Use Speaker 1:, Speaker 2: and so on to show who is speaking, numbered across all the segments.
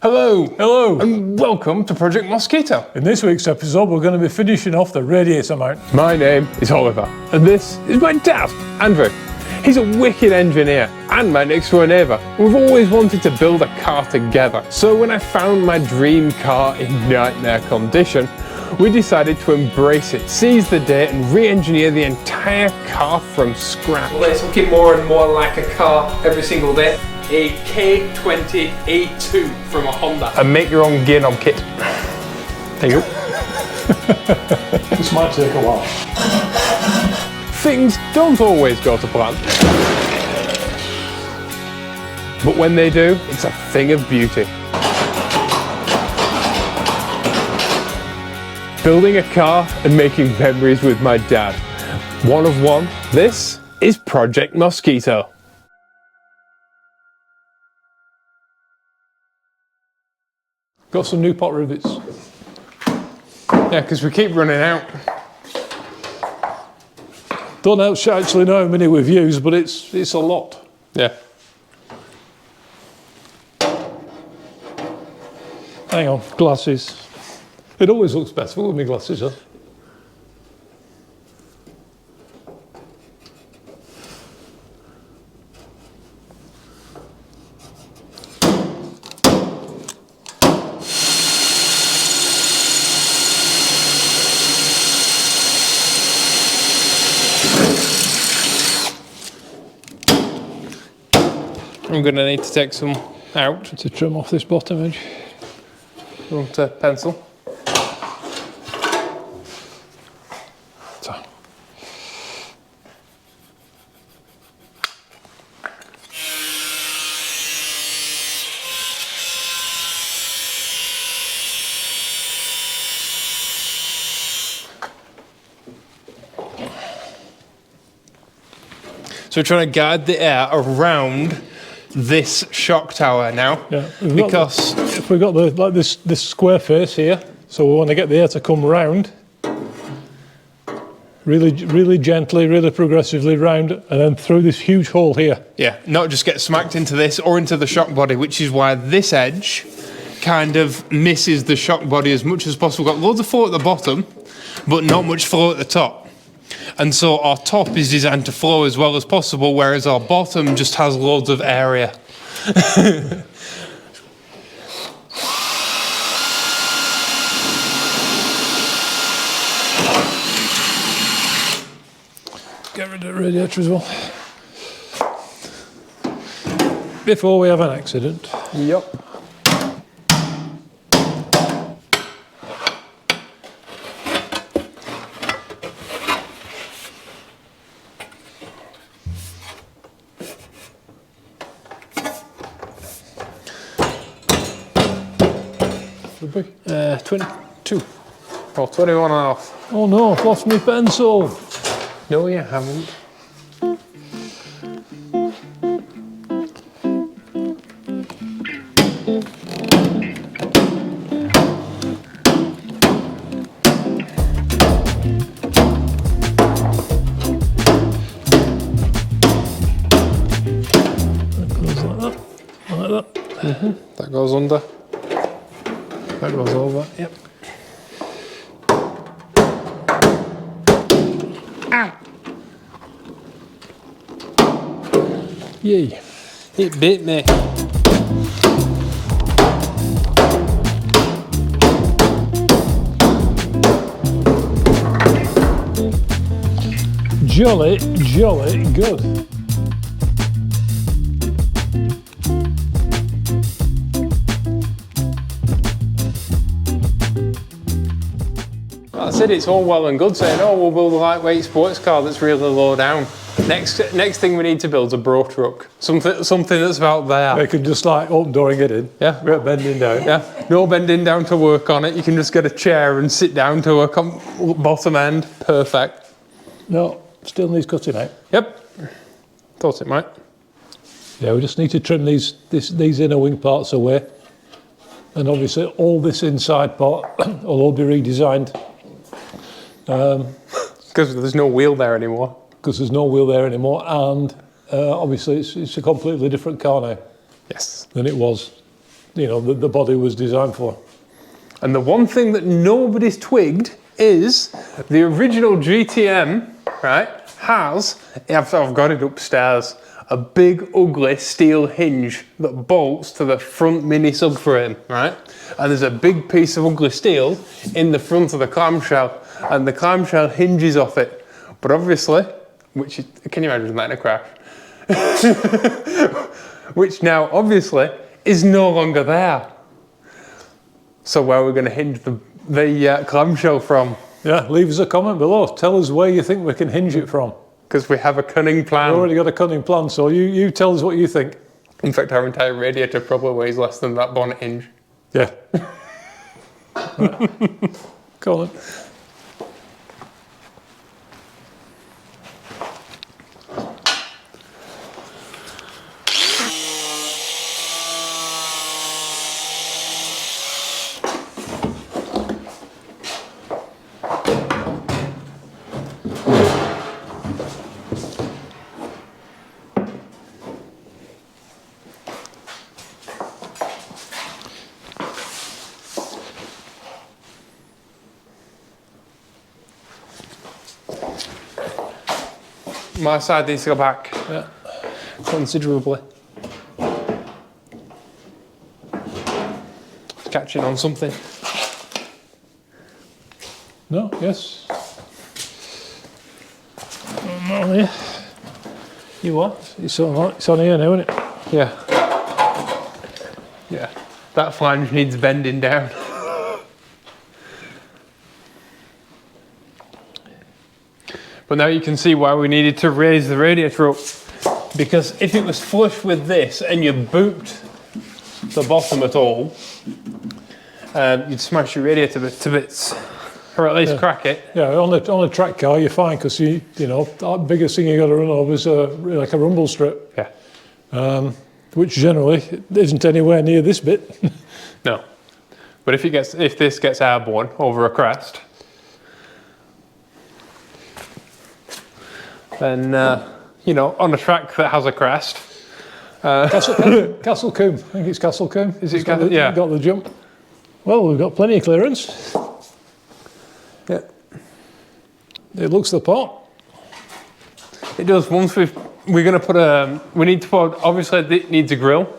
Speaker 1: Hello!
Speaker 2: Hello!
Speaker 1: And welcome to Project Mosquito.
Speaker 2: In this week's episode, we're going to be finishing off the Radiator mount.
Speaker 1: My name is Oliver, and this is my dad, Andrew. He's a wicked engineer and my next door neighbour. We've always wanted to build a car together. So when I found my dream car in nightmare condition, we decided to embrace it, seize the day and re-engineer the entire car from scratch.
Speaker 3: Well, it's looking more and more like a car every single day. A K20 A2 from a Honda.
Speaker 1: And make your own gear knob kit. There you go.
Speaker 2: This might take a while.
Speaker 1: Things don't always go to plan. But when they do, it's a thing of beauty. Building a car and making memories with my dad. One of one, this is Project Mosquito.
Speaker 2: Got some new pot rivets.
Speaker 1: Yeah, because we keep running out.
Speaker 2: Don't actually know how many we've used, but it's a lot.
Speaker 1: Yeah.
Speaker 2: Hang on, glasses. It always looks better with my glasses on.
Speaker 1: I'm going to need to take some out.
Speaker 2: To trim off this bottom edge.
Speaker 1: Want a pencil?
Speaker 2: So.
Speaker 1: So we're trying to guide the air around this shock tower now.
Speaker 2: Yeah,
Speaker 1: because
Speaker 2: if we've got this square face here, so we want to get the air to come round, really gently, really progressively round, and then through this huge hole here.
Speaker 1: yeah, not just get smacked into this or into the shock body, which is why this edge kind of misses the shock body as much as possible. Got loads of flow at the bottom, but not much flow at the top. And so our top is designed to flow as well as possible, whereas our bottom just has loads of area.
Speaker 2: Get rid of the radiator as well. Before we have an accident.
Speaker 1: Yep.
Speaker 2: Would be.
Speaker 1: 22. Or 21 and a half.
Speaker 2: Oh no, I've lost my pencil.
Speaker 1: No, you haven't.
Speaker 2: That goes like that. Like that.
Speaker 1: Mm-hmm. That goes under. That goes over. Yep. Ow!
Speaker 2: Yay.
Speaker 1: It bit me.
Speaker 2: Jolly good.
Speaker 1: I said it's all well and good saying, oh, we'll build a lightweight sports car that's really low down. Next thing we need to build is a bro truck. Something that's about there.
Speaker 2: I could just like open door and get in.
Speaker 1: Yeah.
Speaker 2: We're bending down.
Speaker 1: Yeah. No bending down to work on it. You can just get a chair and sit down to work on bottom end. Perfect.
Speaker 2: No, still needs cutting out.
Speaker 1: Yep. Thought it might.
Speaker 2: Yeah, we just need to trim these inner wing parts away. And obviously all this inside part will all be redesigned.
Speaker 1: Because there's no wheel there anymore.
Speaker 2: Because there's no wheel there anymore, and obviously it's a completely different car now
Speaker 1: Yes.
Speaker 2: than it was you know, the body was designed for.
Speaker 1: And the one thing that nobody's twigged is the original GTM, right, has, I've got it upstairs, a big ugly steel hinge that bolts to the front mini subframe, right? And there's a big piece of ugly steel in the front of the clamshell, and the clamshell hinges off it. But obviously, can you imagine that in a crash? Which now obviously is no longer there. So where are we going to hinge the clamshell from?
Speaker 2: Yeah, leave us a comment below. Tell us where you think we can hinge it from.
Speaker 1: Because we have a cunning plan.
Speaker 2: We've already got a cunning plan, so you tell us what you think.
Speaker 1: In fact, our entire radiator probably weighs less than that bonnet hinge.
Speaker 2: Yeah. Right. Go on then.
Speaker 1: My side needs to go back
Speaker 2: Yeah.
Speaker 1: considerably. Catching on something.
Speaker 2: No, yes. Not here.
Speaker 1: You what?
Speaker 2: It's on here now, isn't it?
Speaker 1: Yeah. Yeah. That flange needs bending down. But now you can see why we needed to raise the radiator up, because if it was flush with this and you booped the bottom at all, you'd smash your radiator to bits, or at least crack it.
Speaker 2: Yeah, on a track car you're fine, because you know the biggest thing you got to run over is like a rumble strip.
Speaker 1: Yeah.
Speaker 2: Which generally isn't anywhere near this bit.
Speaker 1: No. But if this gets airborne over a crest, then you know, on a track that has a crest.
Speaker 2: Castle Combe, I think it's Castle Combe.
Speaker 1: Is it?
Speaker 2: Yeah. Got the jump. Well, we've got plenty of clearance.
Speaker 1: Yeah.
Speaker 2: It looks the part.
Speaker 1: It does. Once we're going to put we need to put, obviously it needs a grill,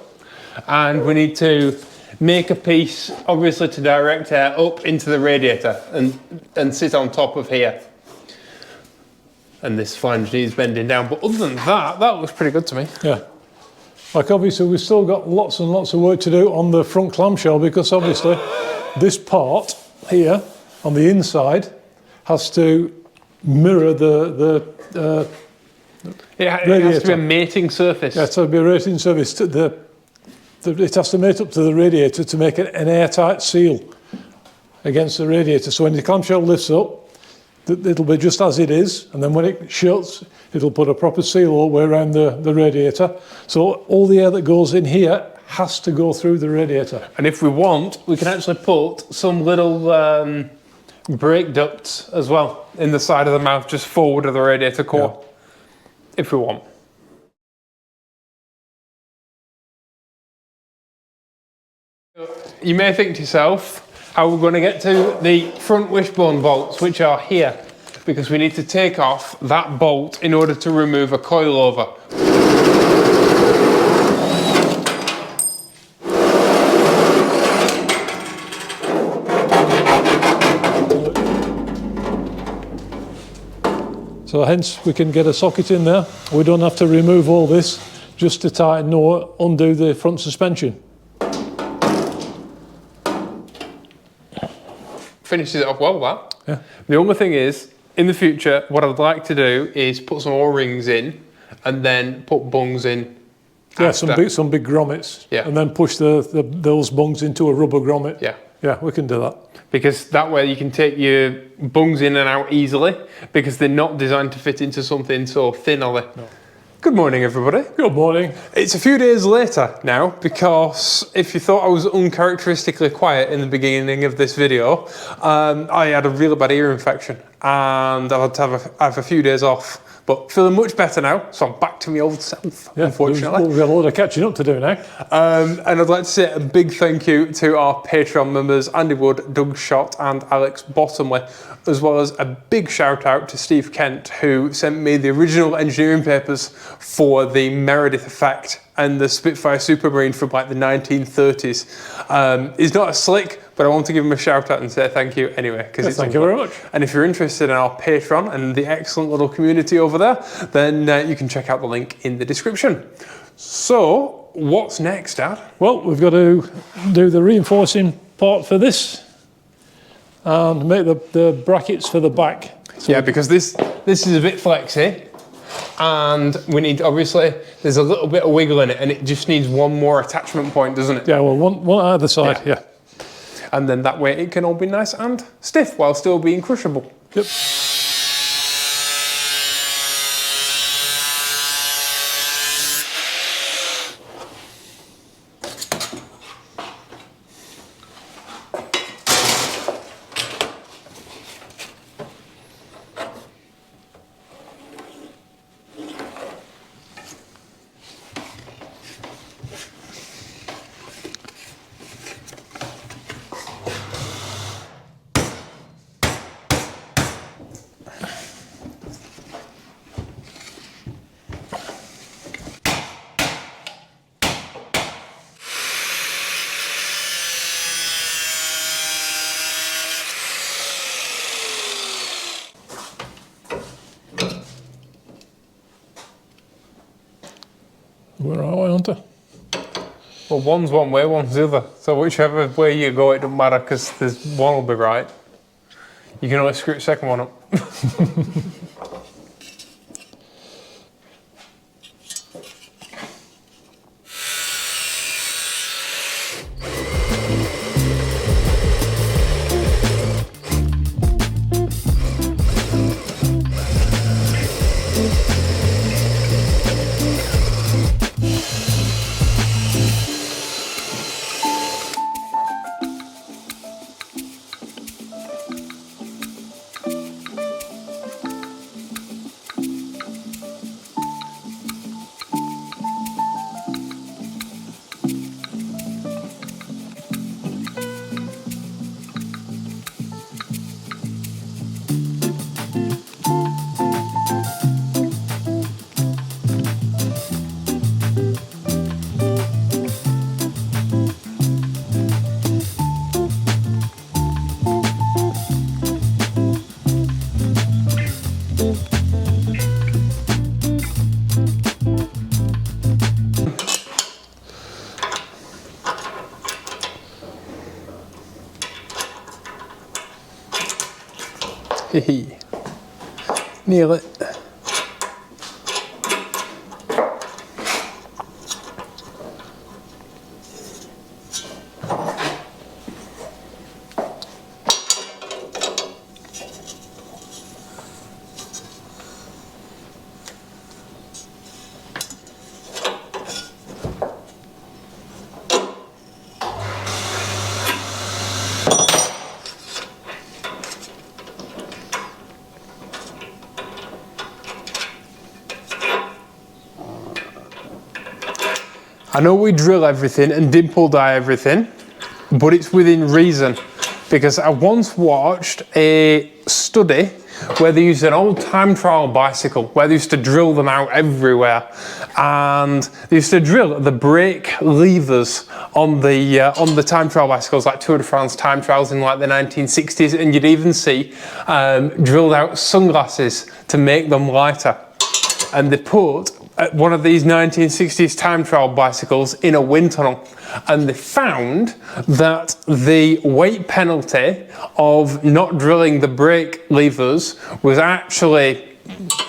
Speaker 1: and we need to make a piece, obviously, to direct air up into the radiator and sit on top of here. And this flange needs bending down, but other than that looks pretty good to me.
Speaker 2: Yeah. Like obviously we've still got lots and lots of work to do on the front clamshell, because obviously this part here on the inside has to mirror the
Speaker 1: it has to be a mating surface.
Speaker 2: Yeah, so it'll be a rating surface. It has to mate up to the radiator to make it an airtight seal against the radiator. So when the clamshell lifts up, it'll be just as it is, and then when it shuts, it'll put a proper seal all the way around the radiator. So all the air that goes in here has to go through the radiator.
Speaker 1: And if we want, we can actually put some little brake ducts as well in the side of the mouth, just forward of the radiator core, if we want. You may think to yourself, how we're going to get to the front wishbone bolts, which are here, because we need to take off that bolt in order to remove a coilover.
Speaker 2: So hence we can get a socket in there. We don't have to remove all this just to tighten or undo the front suspension.
Speaker 1: Finishes it off well, that.
Speaker 2: Yeah.
Speaker 1: The only thing is, in the future, what I'd like to do is put some O-rings in and then put bungs in.
Speaker 2: Yeah,
Speaker 1: after.
Speaker 2: some big grommets.
Speaker 1: Yeah.
Speaker 2: And then push those bungs into a rubber grommet.
Speaker 1: Yeah.
Speaker 2: Yeah, we can do that.
Speaker 1: Because that way you can take your bungs in and out easily, because they're not designed to fit into something so thin, are they? No. Good morning, everybody.
Speaker 2: Good morning.
Speaker 1: It's a few days later now, because if you thought I was uncharacteristically quiet in the beginning of this video, I had a really bad ear infection, and I've had to have a few days off But feeling much better now, so I'm back to my old self, unfortunately.
Speaker 2: We've got a lot of catching up to do now.
Speaker 1: And I'd like to say a big thank you to our Patreon members, Andy Wood, Doug Schott and Alex Bottomley, as well as a big shout out to Steve Kent, who sent me the original engineering papers for the Meredith effect and the Spitfire Supermarine from like the 1930s. He's not a slick, but I want to give him a shout out and say thank you anyway.
Speaker 2: Yes, thank you very much.
Speaker 1: And if you're interested in our Patreon and the excellent little community over there, then you can check out the link in the description. So, what's next, Dad?
Speaker 2: Well, we've got to do the reinforcing part for this and make the brackets for the back. So
Speaker 1: yeah, because this is a bit flexy. And we need, obviously, there's a little bit of wiggle in it and it just needs one more attachment point, doesn't it?
Speaker 2: Yeah, well, one either side, yeah.
Speaker 1: And then that way it can all be nice and stiff while still being crushable.
Speaker 2: Yep. Where are we, Hunter?
Speaker 1: Well, one's one way, one's the other. So whichever way you go, it doesn't matter because there's one will be right. You can only screw the second one up. Hehe. Nail it. I know we drill everything and dimple dye everything, but it's within reason, because I once watched a study where they used an old time trial bicycle, where they used to drill them out everywhere, and they used to drill the brake levers on the time trial bicycles, like Tour de France time trials in like the 1960s, and you'd even see drilled out sunglasses to make them lighter. And they put one of these 1960s time trial bicycles in a wind tunnel, and they found that the weight penalty of not drilling the brake levers was actually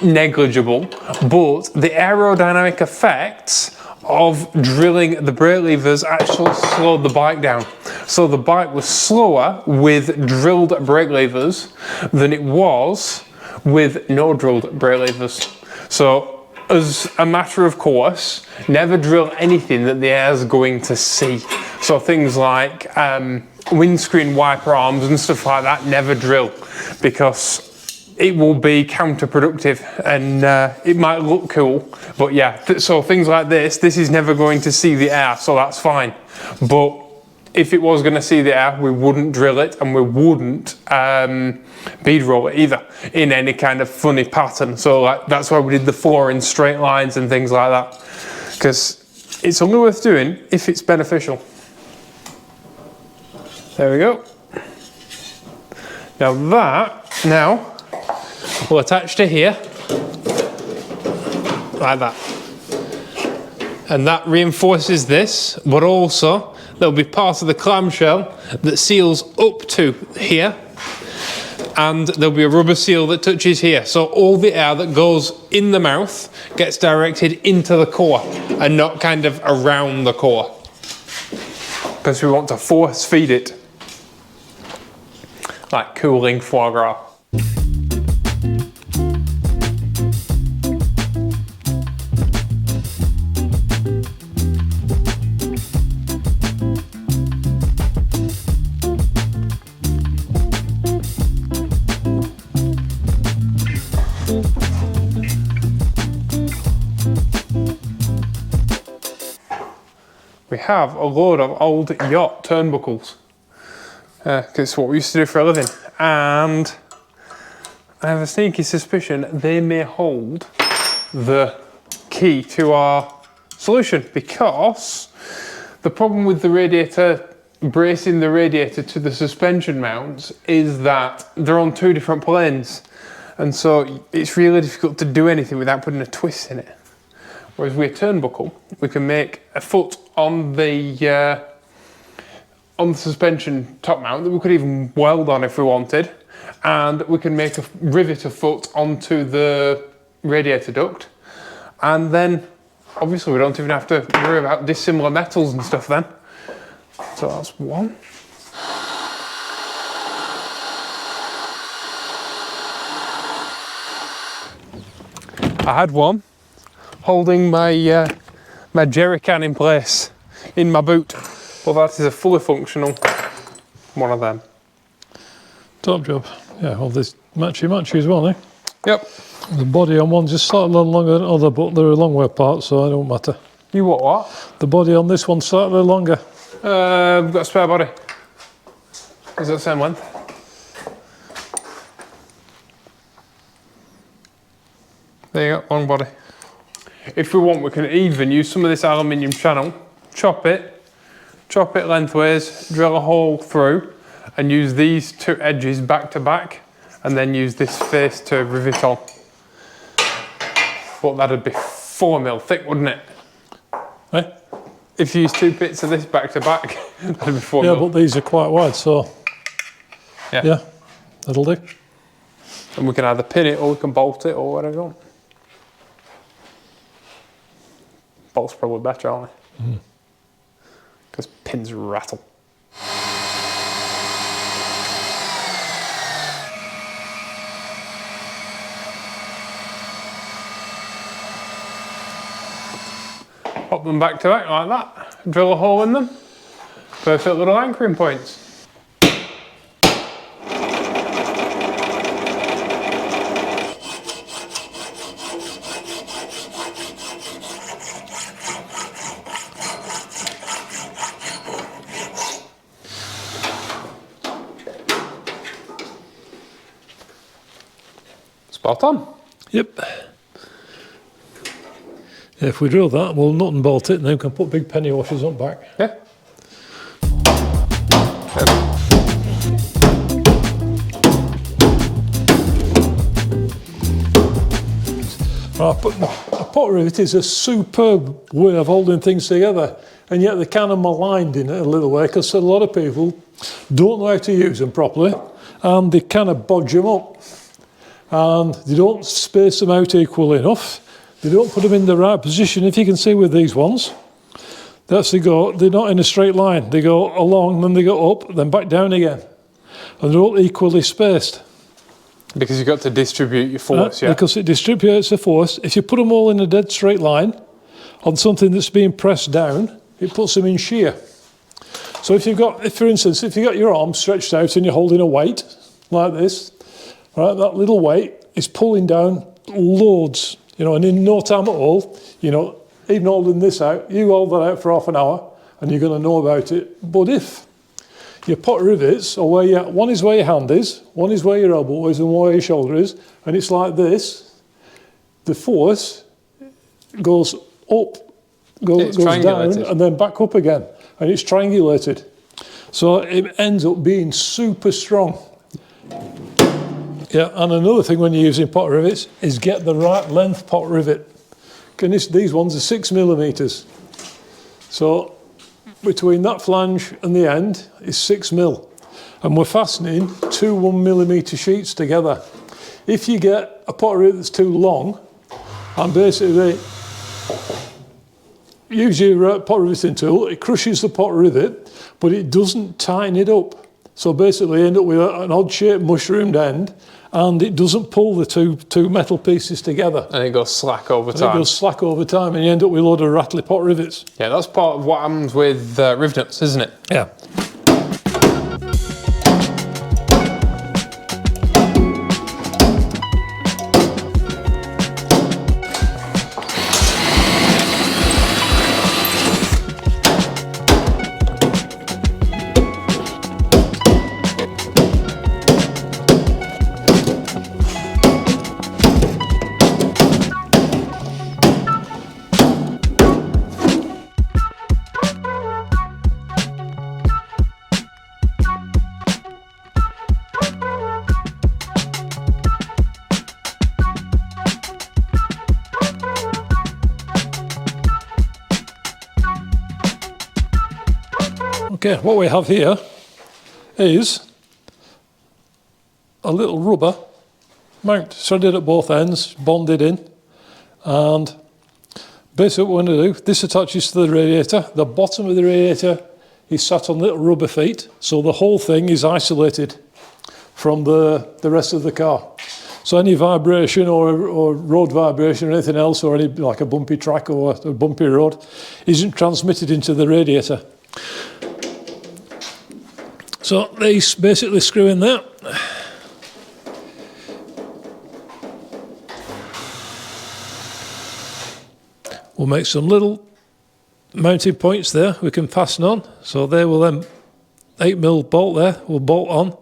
Speaker 1: negligible, but the aerodynamic effects of drilling the brake levers actually slowed the bike down. So the bike was slower with drilled brake levers than it was with no drilled brake levers. So as a matter of course, never drill anything that the air's going to see. So things like windscreen wiper arms and stuff like that, never drill, because it will be counterproductive, and it might look cool, but yeah, so things like this is never going to see the air, so that's fine. But if it was going to see the air, we wouldn't drill it, and we wouldn't bead roll it either in any kind of funny pattern. So like, that's why we did the floor in straight lines and things like that, because it's only worth doing if it's beneficial. There we go. Now we'll attach to here like that, and that reinforces this, but also there'll be part of the clamshell that seals up to here, and there'll be a rubber seal that touches here, so all the air that goes in the mouth gets directed into the core and not kind of around the core, because we want to force feed it like cooling foie gras. We have a load of old yacht turnbuckles, because it's what we used to do for a living, and I have a sneaky suspicion they may hold the key to our solution, because the problem with the radiator, bracing the radiator to the suspension mounts, is that they're on two different planes, and so it's really difficult to do anything without putting a twist in it. Whereas with a turnbuckle, we can make a foot on the suspension top mount that we could even weld on if we wanted, and we can make a rivet of foot onto the radiator duct, and then obviously we don't even have to worry about dissimilar metals and stuff then. So that's one. I had one holding my my jerry can in place in my boot, but that is a fully functional one of them.
Speaker 2: Top job. Yeah, all this matchy as well, eh?
Speaker 1: Yep.
Speaker 2: The body on one's just slightly longer than the other, but they're a long way apart, so it don't matter.
Speaker 1: You what?
Speaker 2: The body on this one's slightly longer.
Speaker 1: We've got a spare body. Is that the same length? There you go, long body. If we want, we can even use some of this aluminium channel, chop it lengthways, drill a hole through, and use these two edges back to back, and then use this face to rivet on. But that'd be 4mm thick, wouldn't it?
Speaker 2: Eh?
Speaker 1: If you use two bits of this back to back, that'd be 4mm.
Speaker 2: Yeah, but these are quite wide, so yeah, that'll do.
Speaker 1: And we can either pin it or we can bolt it or whatever you want. Bolts probably better, aren't they? Because pins rattle. Pop them back to back like that. Drill a hole in them. Perfect little anchoring points. Spot on.
Speaker 2: Yep. If we drill that, we'll nut and bolt it, and then we can put big penny washers on back.
Speaker 1: Yeah.
Speaker 2: A pot rivet is a superb way of holding things together, and yet they're kind of maligned in it a little way, because a lot of people don't know how to use them properly, and they kind of bodge them up. And they don't space them out equally enough. They don't put them in the right position. If you can see with these ones, they're not in a straight line. They go along, then they go up, then back down again. And they're all equally spaced.
Speaker 1: Because you've got to distribute your force, yeah?
Speaker 2: Because it distributes the force. If you put them all in a dead straight line on something that's being pressed down, it puts them in shear. So for instance, if you've got your arm stretched out and you're holding a weight like this, right, that little weight is pulling down loads, you know, and in no time at all, you know, even holding this out, you hold that out for half an hour and you're going to know about it. But if your pot rivets are where one is where your hand is, one is where your elbow is and where your shoulder is, and it's like this, the force goes up, goes down and then back up again, and it's triangulated. So it ends up being super strong. Yeah, and another thing when you're using pot rivets is get the right length pot rivet. And these ones are 6 millimeters. So between that flange and the end is 6 mil. And we're fastening 2 1 millimeter sheets together. If you get a pot rivet that's too long, and basically use your pot riveting tool, it crushes the pot rivet, but it doesn't tighten it up. So basically you end up with an odd shaped mushroomed end, and it doesn't pull the two metal pieces together.
Speaker 1: And it goes slack over time.
Speaker 2: It goes slack over time, and you end up with a load of rattly pot rivets.
Speaker 1: Yeah, that's part of what happens with rivet nuts, isn't it?
Speaker 2: Yeah. Okay, what we have here is a little rubber mount, threaded at both ends, bonded in, and basically what we're going to do, this attaches to the radiator. The bottom of the radiator is sat on little rubber feet, so the whole thing is isolated from the rest of the car. So any vibration or road vibration or anything else, or any like a bumpy track or a bumpy road, isn't transmitted into the radiator. So these basically screw in there. We'll make some little mounting points there we can fasten on. So they will then 8mm bolt there, we'll bolt on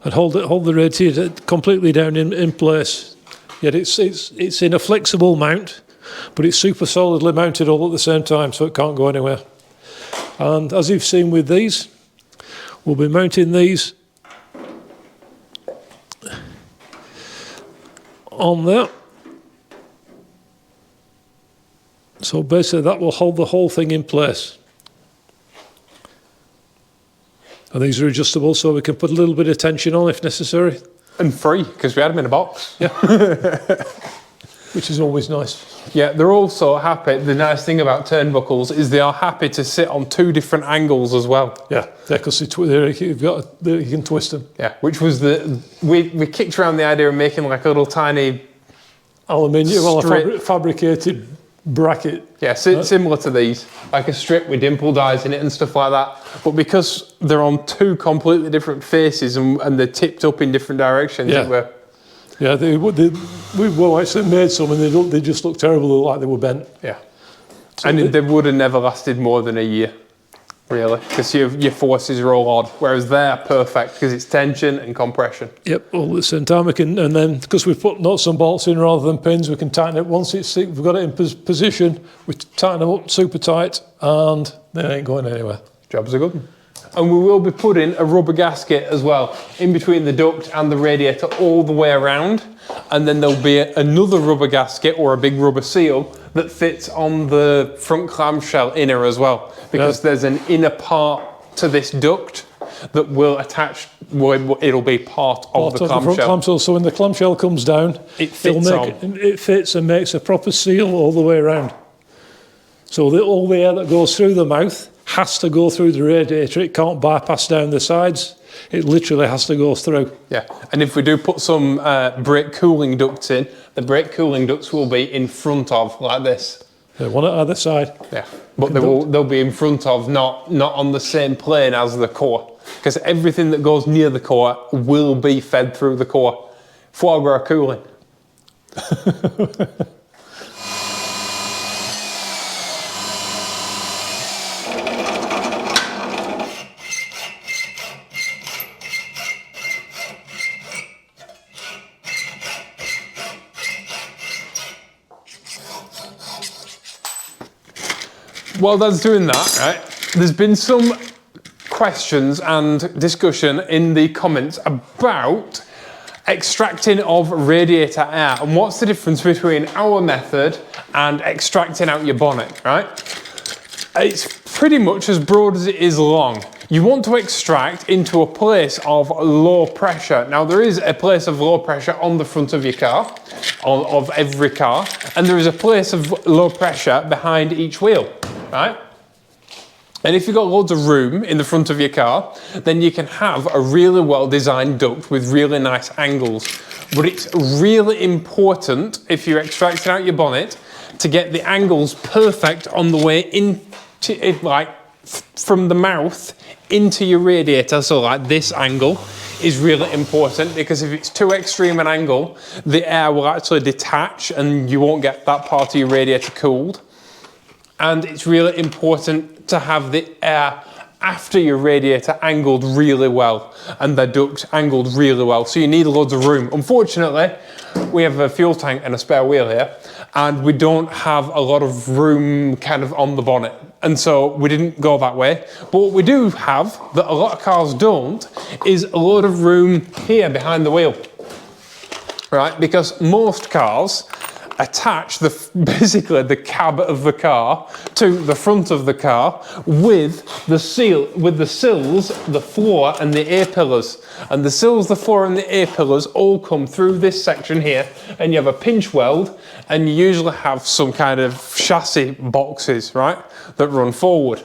Speaker 2: and hold the radiator completely down in place. Yet it's in a flexible mount, but it's super solidly mounted all at the same time, so it can't go anywhere. And as you've seen with these, we'll be mounting these on there. So basically that will hold the whole thing in place. And these are adjustable, so we can put a little bit of tension on if necessary.
Speaker 1: And free, because we had them in a box.
Speaker 2: Yeah. Which is always nice.
Speaker 1: Yeah, they're also happy. The nice thing about turnbuckles is they are happy to sit on 2 different angles as well.
Speaker 2: Yeah, because you can twist them.
Speaker 1: Yeah, which was we kicked around the idea of making like a little tiny
Speaker 2: aluminium, fabricated bracket.
Speaker 1: Yeah, similar to these, like a strip with dimple dies in it and stuff like that. But because they're on 2 completely different faces and they're tipped up in different directions,
Speaker 2: yeah, we actually made some and they just look terrible, like they were bent.
Speaker 1: Yeah, so and they would have never lasted more than a year, really, because your forces are all odd, whereas they're perfect because it's tension and compression.
Speaker 2: Yep, all at the same time and then because we've put nuts and bolts in rather than pins, we can tighten it. Once we've got it in position, we tighten them up super tight and they ain't going anywhere.
Speaker 1: Job's a good one. And we will be putting a rubber gasket as well in between the duct and the radiator all the way around, and then there'll be another rubber gasket or a big rubber seal that fits on the front clamshell inner as well, because there's an inner part to this duct that will attach, it'll be part of the clamshell.
Speaker 2: Front clamshell. So when the clamshell comes down, it fits and makes a proper seal all the way around. So all the air that goes through the mouth has to go through the radiator. It can't bypass down the sides. It literally has to go through. Yeah,
Speaker 1: and if we do put some brake cooling ducts in, the brake cooling ducts will be in front of, like this.
Speaker 2: Yeah, one at either side.
Speaker 1: Yeah, but they'll be in front of, not on the same plane as the core, because everything that goes near the core will be fed through the core. foie gras cooling. While Dad's doing that, right, there's been some questions and discussion in the comments about extracting of radiator air and what's the difference between our method and extracting out your bonnet, right? It's pretty much as broad as it is long. You want to extract into a place of low pressure. Now there is a place of low pressure on the front of your car, of every car, and there is a place of low pressure behind each wheel, right? And if you've got loads of room in the front of your car, then you can have a really well designed duct with really nice angles. But it's really important, if you're extracting out your bonnet, to get the angles perfect on the way into it, like from the mouth into your radiator. So like this angle is really important, because if it's too extreme an angle, the air will actually detach and you won't get that part of your radiator cooled. And it's really important to have the air after your radiator angled really well and the duct angled really well. So you need loads of room. Unfortunately, we have a fuel tank and a spare wheel here, and we don't have a lot of room kind of on the bonnet. And so we didn't go that way. But what we do have, that a lot of cars don't, is a lot of room here behind the wheel, right? Because most cars attach basically the cab of the car to the front of the car with the sills, the floor and the A-pillars. And the sills, the floor and the A-pillars all come through this section here, and you have a pinch weld, and you usually have some kind of chassis boxes, right, that run forward.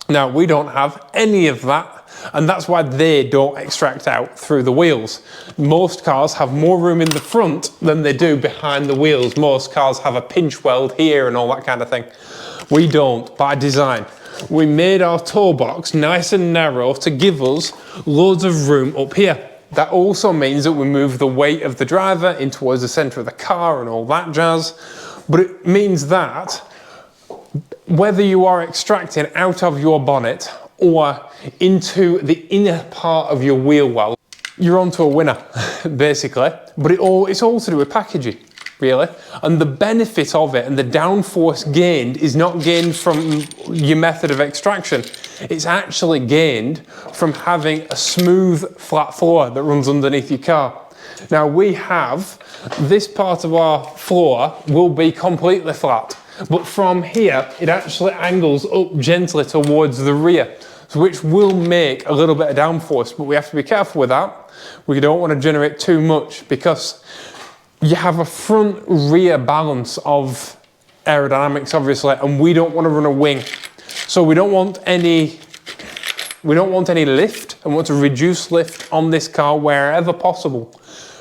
Speaker 1: Now we don't have any of that, and that's why they don't extract out through the wheels. Most cars have more room in the front than they do behind the wheels. Most cars have a pinch weld here and all that kind of thing. We don't, by design. We made our toe box nice and narrow to give us loads of room up here. That also means that we move the weight of the driver in towards the centre of the car and all that jazz. But it means that whether you are extracting out of your bonnet or into the inner part of your wheel well, you're onto a winner, basically. But it's all to do with packaging, really. And the benefit of it and the downforce gained is not gained from your method of extraction. It's actually gained from having a smooth, flat floor that runs underneath your car. Now we have, this part of our floor will be completely flat, but from here, it actually angles up gently towards the rear, which will make a little bit of downforce, but we have to be careful with that. We don't want to generate too much, because you have a front-rear balance of aerodynamics, obviously, and we don't want to run a wing. So we don't want any lift, and want to reduce lift on this car wherever possible.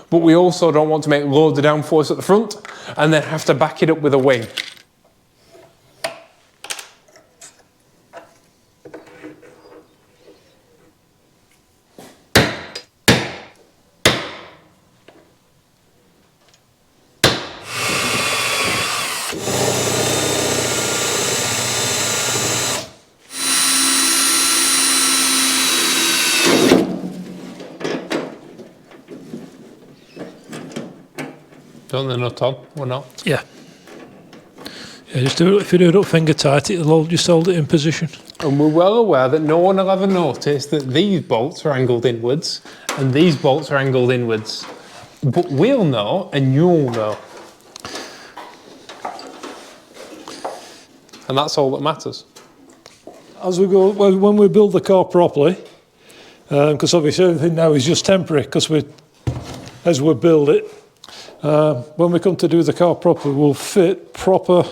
Speaker 1: But we also don't want to make loads of downforce at the front and then have to back it up with a wing. Don't the nut on, or not?
Speaker 2: Yeah. Yeah, just do it. If you do it up finger tight, it'll just hold it in position.
Speaker 1: And we're well aware that no one will ever notice that these bolts are angled inwards and these bolts are angled inwards. But we'll know, and you'll know. And that's all that matters.
Speaker 2: As we go, when we build the car properly, because obviously everything now is just temporary, because as we build it, when we come to do the car properly, we'll fit proper.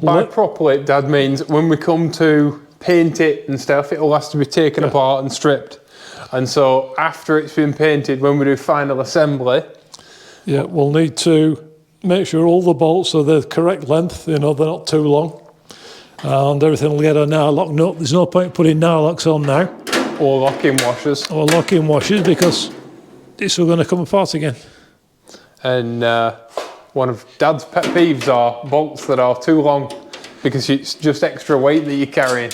Speaker 1: By properly, Dad means when we come to paint it and stuff, it all has to be taken apart and stripped. And so after it's been painted, when we do final assembly,
Speaker 2: we'll need to make sure all the bolts are the correct length, they're not too long, and everything will get a nylock nut. There's no point putting nylocks on now.
Speaker 1: Or lock-in washers.
Speaker 2: Or lock-in washers, because it's all going to come apart again.
Speaker 1: And one of Dad's pet peeves are bolts that are too long because it's just extra weight that you're carrying.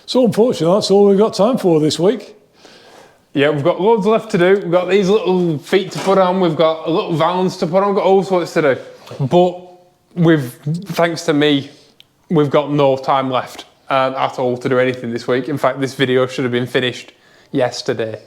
Speaker 2: So unfortunately, that's all we've got time for this week.
Speaker 1: Yeah, we've got loads left to do. We've got these little feet to put on. We've got a little valance to put on. We've got all sorts to do. But thanks to me, we've got no time left at all to do anything this week. In fact, this video should have been finished yesterday.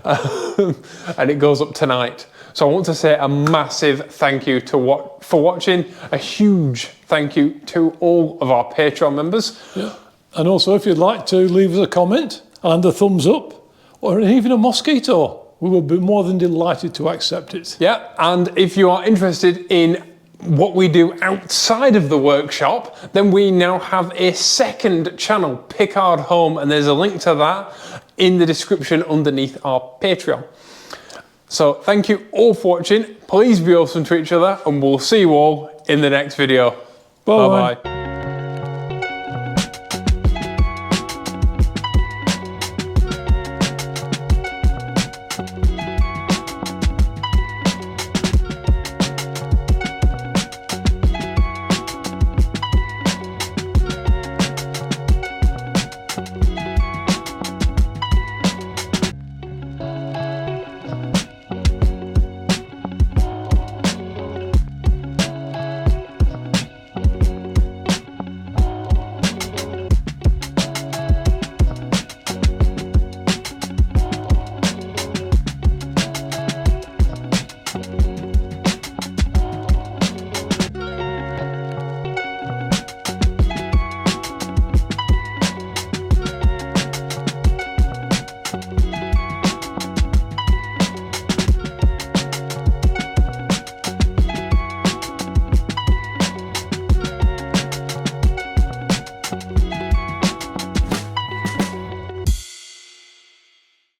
Speaker 1: And it goes up tonight. So I want to say a massive thank you for watching. A huge thank you to all of our Patreon members.
Speaker 2: Yeah. And also, if you'd like to leave us a comment and a thumbs up, or even a mosquito, we will be more than delighted to accept it.
Speaker 1: Yeah, and if you are interested in what we do outside of the workshop, then we now have a second channel, Pickard Home, and there's a link to that in the description underneath our Patreon. So thank you all for watching. Please be awesome to each other, and we'll see you all in the next video.
Speaker 2: Bye.
Speaker 1: Bye-bye.